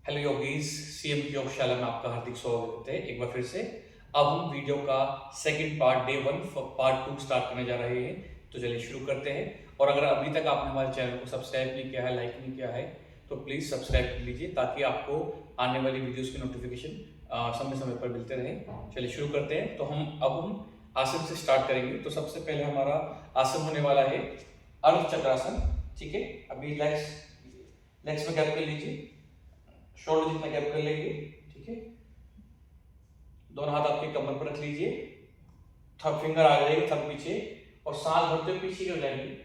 Hello yogis, CM की योगशाला में आपका हार्दिक स्वागत है एक बार फिर से। अब हम वीडियो का second part day 1 part 2 start करने जा रहे हैं। तो चलिए शुरू करते हैं। और अगर अभी तक आपने हमारे चैनल को सब्सक्राइब नहीं किया है, लाइक नहीं किया है, तो प्लीज़ सब्सक्राइब कर लीजिए ताकि आपको आने वाली वीडियोज़ की नोटिफिकेशन समय समय पर मिलते रहे। चलिए शुरू करते हैं। तो हम आसन से स्टार्ट करेंगे। तो सबसे पहले हमारा आसन होने वाला है अर्ध चक्रासन। ठीक है, अभी लेग्स में गैप कर लीजिए, शोल्डर जितना गैप कर लेंगे। ठीक है, दोनों हाथ आपके कमर पर रख लीजिए, थंब फिंगर आ जाएगी थंब पीछे, और सांस भरते हुए पीछे हो जाएंगे।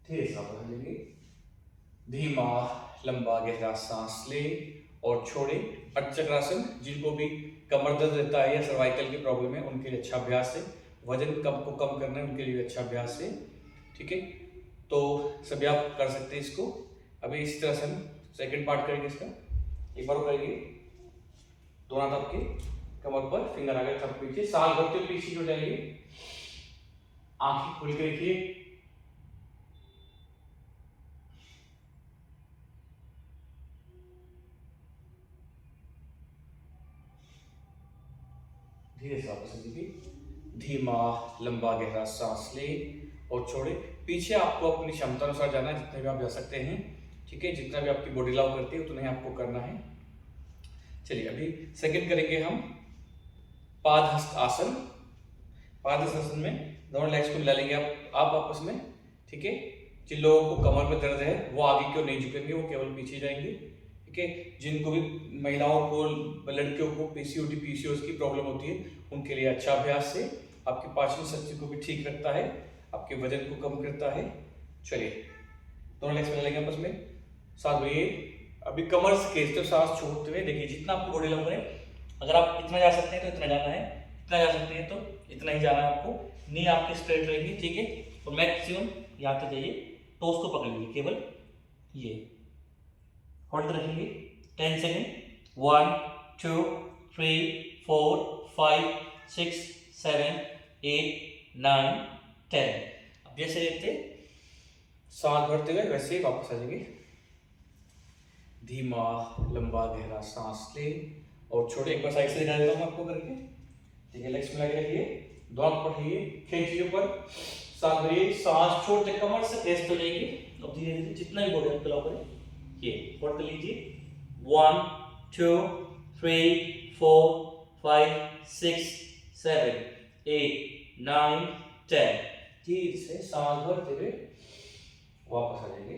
धीरे से वापस लेंगे। धीमा लंबा गहरा सांस ले और छोड़े। अर्धचक्रासन, जिनको भी कमर दर्द रहता है या सर्वाइकल की प्रॉब्लम है उनके लिए अच्छा अभ्यास है। वजन कम को कम करना है उनके लिए अच्छा अभ्यास है। ठीक है, तो सभी आप कर सकते हैं इसको। अभी इसी तरह से हम सेकेंड पार्ट करेंगे इसका। एक बार करेंगे, दोनों हाथ आपके कमर पर, फिंगर आगे थंब पीछे, सांस भरते हुए पीछे हो जाएंगे। आंखें खुल के रखिए। धीरे से वापस लीजिए। धीमा लंबा गहरा सांस ले और छोड़े। पीछे आपको अपनी क्षमता अनुसार जाना है, जितने भी आप जा सकते हैं। ठीक है, जितना भी आपकी बॉडी अलाउ करती है उतना ही आपको करना है। चलिए अभी सेकंड करेंगे हम पादहस्त आसन। पादहस्त आसन में दोनों लेग्स को मिला लेंगे आप आपस में। ठीक है, जिन लोगों को कमर में दर्द है वो आगे की ओर नहीं झुकेंगे, वो केवल पीछे जाएंगे। ठीक है, जिनको भी महिलाओं को, लड़कियों को पीसीओडी पीसीओएस की प्रॉब्लम होती है उनके लिए अच्छा अभ्यास है। आपकी पाचन शक्ति को भी ठीक रखता है, आपके वजन को कम करता है। चलिए दोनों लेग्स मिला लेंगे आपस में, साथ में ये। अभी कमर से खींचते हुए सांस छोड़ते हुए देखिए, जितना आपको बॉडी लग रहा है, अगर आप इतना जा सकते हैं तो इतना जाना है, इतना जा सकते हैं तो इतना ही जाना है आपको। नी आपकी स्ट्रेट रहेगी। ठीक है, और मैक्सिमम यहाँ तक जाइए, टोस को पकड़ लीजिए, केवल ये होल्ड रखेंगे 10 सेकेंड। 1 2 3 4 5 6 7 8 9 10। अब जैसे रहते सांस भरते हुए वैसे ही वापस आ जाएंगे। धीमा लंबा गहरा सांस ले और छोड़े। एक बार साइड से दिखा देता हूँ आपको करके। ठीक है, लेग्स मिला के रखिए, दोनों पढ़िए, खींचिए ऊपर, सांस भरिए, सांस छोड़ते कमर से रेस्ट हो जाएगी। अब धीरे धीरे जितना भी बॉडी आप अलाउ करें, ये होल्ड कर लीजिए। 1 2 3 4 5 6 7 8 9 10। धीरे से सांस भरते हुए वापस आ जाएंगे।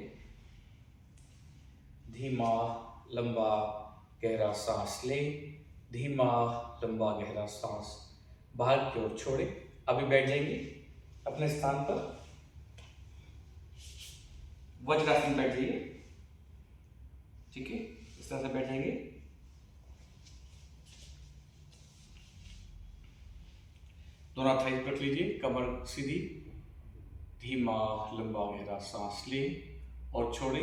धीमा लंबा गहरा सांस ले, धीमा लंबा गहरा सांस बाहर की ओर छोड़े। अभी बैठ जाएंगे अपने स्थान पर, वज्रासन बैठ जाइए। ठीक है, इस तरह से बैठ जाएंगे। दोनों हाथ थाई रख लीजिए, कमर सीधी। धीमा लंबा गहरा सांस ले और छोड़े।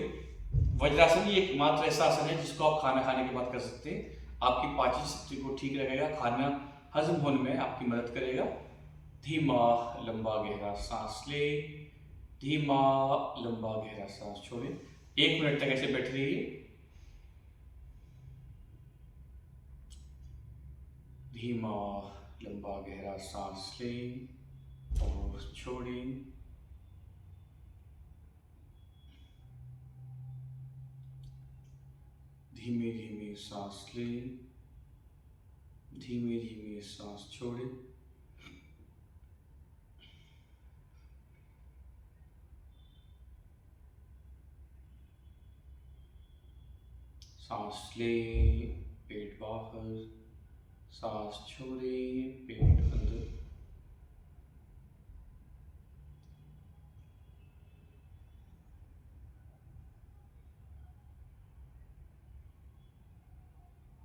वज्रासन ही एकमात्र ऐसा आसन है जिसको आप खाना खाने के बाद कर सकते हैं। आपकी पाचन शक्ति को ठीक रखेगा, खाना हजम होने में आपकी मदद करेगा। धीमा लंबा गहरा सांस ले, धीमा लंबा गहरा सांस छोड़े। 1 मिनट तक ऐसे बैठे रहिए। धीमा लंबा गहरा सांस ले और छोड़े। धीमे धीमे सांस ले, धीमे धीमे सांस छोड़े। सांस ले, पेट बाहर, सांस छोड़े, पेट अंदर।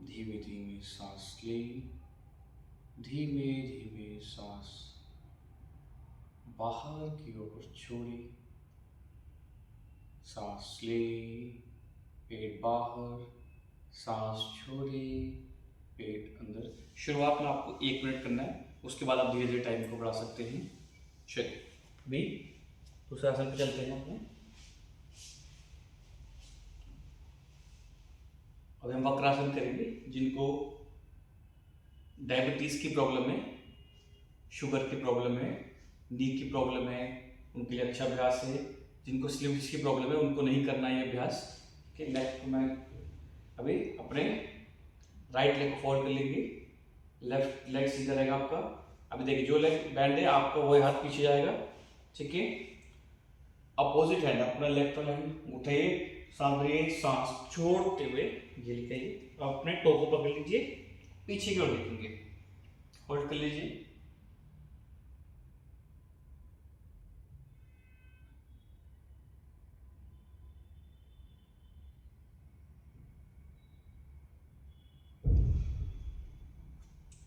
धीमे धीमे सांस ले, धीमे धीमे सांस बाहर की ओर छोड़े। सांस ले, पेट बाहर, सांस छोड़े, पेट अंदर। शुरुआत में आपको 1 मिनट करना है, उसके बाद आप धीरे धीरे टाइम को बढ़ा सकते हैं। चलिए अभी दूसरे आसन पे चलते हैं अपने। अब हम वक्रासन करेंगे। जिनको डायबिटीज की प्रॉब्लम है, शुगर की प्रॉब्लम है, नी की प्रॉब्लम है, उनके लिए अच्छा अभ्यास है। जिनको स्लीप डिस्क की प्रॉब्लम है उनको नहीं करना है ये अभ्यास। कि लेफ्ट को मैं अभी अपने राइट लेग को फोल्ड कर लेंगे, लेफ्ट लेग सीधा रहेगा आपका। अभी देखिए जो लेग बैंड है आपका वही हाथ पीछे जाएगा, ठीक है। अपोजिट हैंड अपना लेफ्ट हैंड उठाइए, सांभरिए, सांस छोड़ते हुए ये लिखाइए। अपने टो को पकड़ लीजिए, पीछे की ओर देखेंगे, होल्ड कर लीजिए।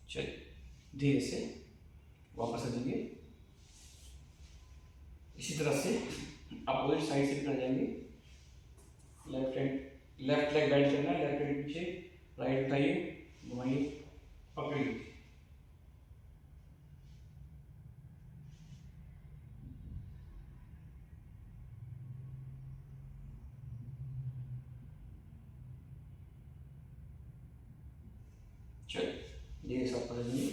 चलिए धीरे से वापस आ जाएंगे। इसी तरह से अपोजिट साइड से कर जाएंगे। Left hand, left leg bend करना है, लेफ्ट हैंड पीछे, राइट उठाइए, घुमाइए, पकड़ लीजिए। चलिए धीरे से वापस आ जाएंगे।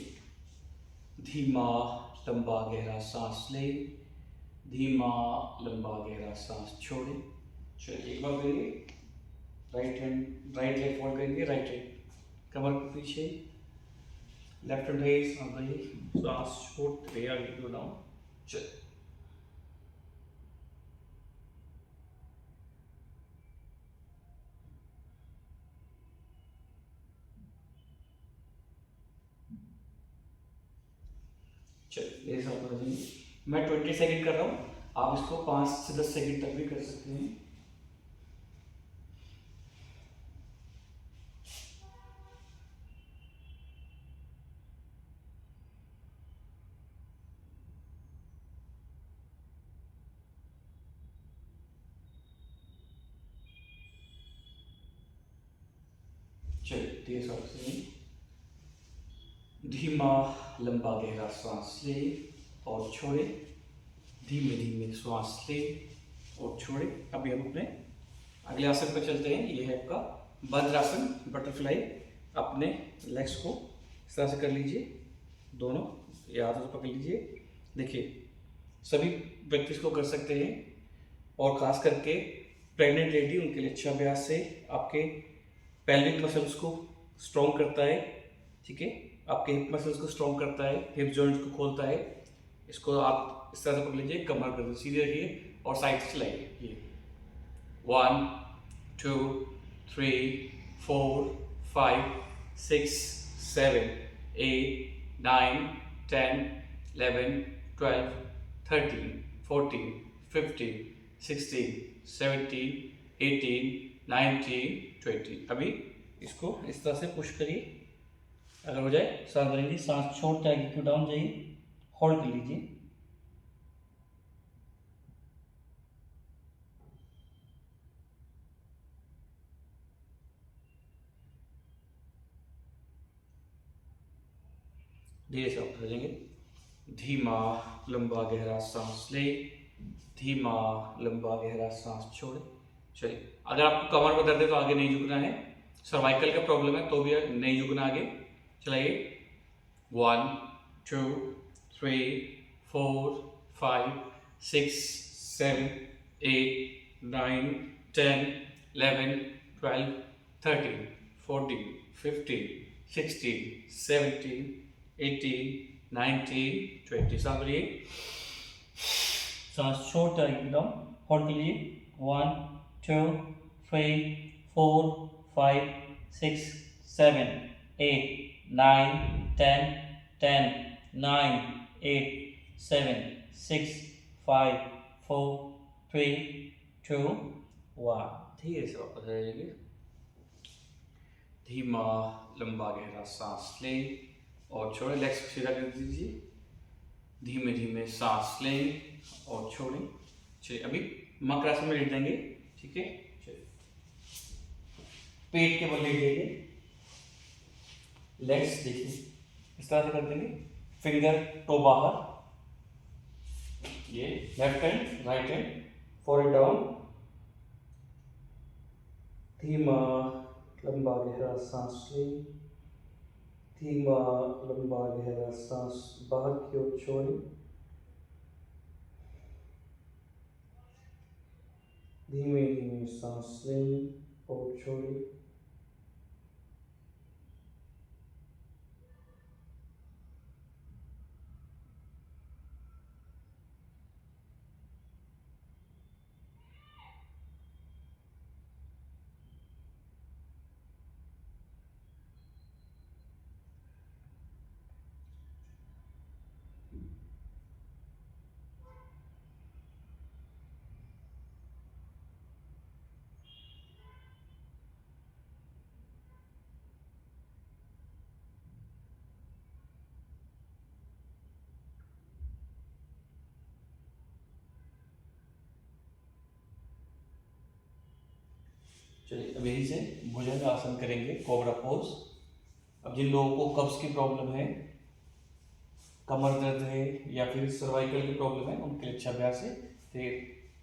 धीमा लंबा गहरा सांस ले, धीमा लंबा गहरा सांस छोड़े। चलिए एक बार करेंगे। Right hand, right leg fold करेंगे, राइट हैंड कमर के पीछे, लेफ्ट हैंड है सांस छोड़ते आगे की ओर डाउन। चलिए मेरे साथ कर देंगे। मैं 20 सेकंड कर रहा हूँ, आप इसको 5 से 10 सेकंड तक भी कर सकते हैं। चलिए धीरे से धीमा लंबा गहरा सांस ले और छोड़े, धीमे धीमे श्वास ले और छोड़े। अभी हम अपने अगले आसन पर चलते हैं। ये है आपका वज्रासन, बटरफ्लाई। अपने लेग्स को इस तरह से कर लीजिए, दोनों ये हाथों से पकड़ लीजिए। देखिए सभी व्यक्ति इसको कर सकते हैं, और खास करके प्रेग्नेंट लेडी उनके लिए अच्छा अभ्यास है। आपके पेल्विक मसल्स को स्ट्रॉन्ग करता है, ठीक है। आपके हिप मसल्स को स्ट्रॉन्ग करता है, हिप जॉइंट्स को खोलता है। इसको आप इस तरह से पकड़ लीजिए, कमर कर सीधे रखिए और साइड से चलाइए। ये 1 2 3 4 5 6 7 8 9 10 11 12 13 14 15 16 17 18 19 20। अभी इसको इस तरह से पुश करिए। अगर हो जाए सांस भरेंगे, सांस छोड़ते आगे क्यों डाउन जाइए, होल्ड कर लीजिए। धीरे से वापस आ जाएंगे। धीमा लंबा गहरा सांस ले, धीमा लंबा गहरा सांस छोड़े। चलिए अगर आपको कमर में दर्द है तो आगे नहीं झुकना है। सर्वाइकल का प्रॉब्लम है तो भी नहीं झुकना आगे। चलाइए 1 2 3 4 5 6 7 8 9 10 11 12 13 14 15 16 17 18 19 20। सांस भरिए, सांस छोड़ते आगे डाउन, होल्ड के लिए 1 2 3 4 5 6 7 8 9 10 10 9 8 7 6 5 4 3 2 1। धीरे से वापस आ जाइए। धीमा लंबा गहरा सांस ले और छोड़े, लेग्स को सीधा कर दीजिए। धीमे धीमे सांस लें और छोड़ें। चलिए अभी मकरासन में लेट जाएंगे, ठीक है। चलिए पेट के बल लेट जाइए, लेग्स देखिए इस तरह से कर देंगे, फिंगर टो बाहर, ये left hand right hand, forehead down, धीमा लंबा गहरा सांस लें, धीमा लंबा गहरा सांस बाहर की ओर छोड़ें, धीमे धीमे सांस लें और छोड़ें। चलिए अब यहीं से भुजंग आसन करेंगे, कोबरा पोज। अब जिन लोगों को कब्ज की प्रॉब्लम है, कमर दर्द है या फिर सर्वाइकल की प्रॉब्लम है, उनके लिए अच्छा अभ्यास है। फिर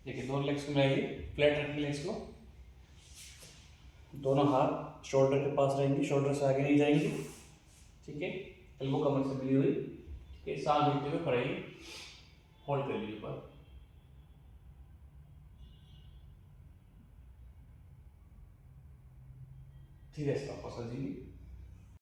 देखिए दोनों लेग्स को मिलाइए, फ्लैट रखिए लेग्स को, दोनों हाथ शोल्डर के पास रहेंगे, शोल्डर से आगे नहीं जाएंगे, ठीक है। एल्बो कमर से मिली हुई, ठीक है। सांस लेते हुए पढ़ाइए, होल्ड कर लीजिए ऊपर। ठीक है, इसका वापस आ जाइए।